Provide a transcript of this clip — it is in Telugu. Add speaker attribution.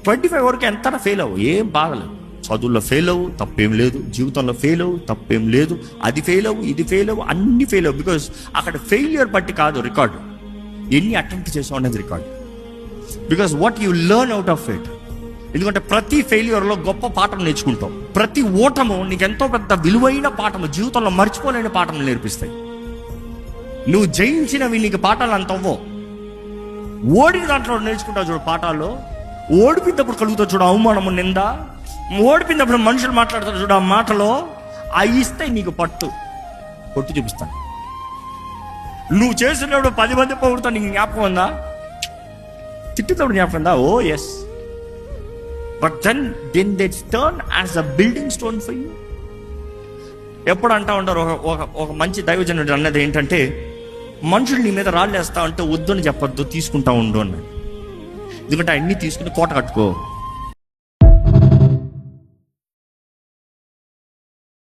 Speaker 1: 25 వరకు ఎంత ఫెయిల్ అవ్వు, ఏం బాధలేదు. చదువుల్లో ఫెయిల్ అవ్వు, తప్పేం లేదు. జీవితంలో ఫెయిల్ అవ్వు, తప్పేం లేదు. అది ఫెయిల్ అవ్వు, ఇది ఫెయిల్ అవ్వు, అన్ని ఫెయిల్ అవ్వు. బికాస్ అక్కడ ఫెయిల్యూర్ బట్టి కాదు రికార్డు, ఎన్ని అటెంప్ట్ చేసావు అనేది record. Because what you learn out of it. ఎందుకంటే ప్రతి ఫెయిల్యూర్లో గొప్ప పాఠం నేర్చుకుంటాం. ప్రతి ఓటము నీకు ఎంతో పెద్ద విలువైన పాఠము, జీవితంలో మర్చిపోలేని పాఠం నేర్పిస్తాయి. నువ్వు జయించినవి నీకు పాఠాలు అంత అవ్వవు. ఓడిన దాంట్లో నేర్చుకుంటావు చూడు పాఠాలు. ఓడిపోయినప్పుడు కలుగుతావు చూడు అవమానము, నింద. ఓడిపోయినప్పుడు మనుషులు మాట్లాడతారు చూడు ఆ మాటలో, అవి ఇస్తే నీకు పట్టు చూపిస్తాను. నువ్వు చేసినప్పుడు 10 మంది పొగుడుతా, నీకు జ్ఞాపకం ఉందా? తిట్టుతాడు జ్ఞాపకం ఉందా? Oh yes. But then they turn as a building stone for you. ఎప్పుడు అంటా ఉంటారు, ఒక మంచి దైవజనుడు అన్నది ఏంటంటే, మనుషులు నీ మీద రాళ్ళు వేస్తా అంటే వద్దు అని చెప్పొద్దు, తీసుకుంటా ఉండు అన్నాడు. ఎందుకంటే అన్నీ తీసుకుని కోట కట్టుకో.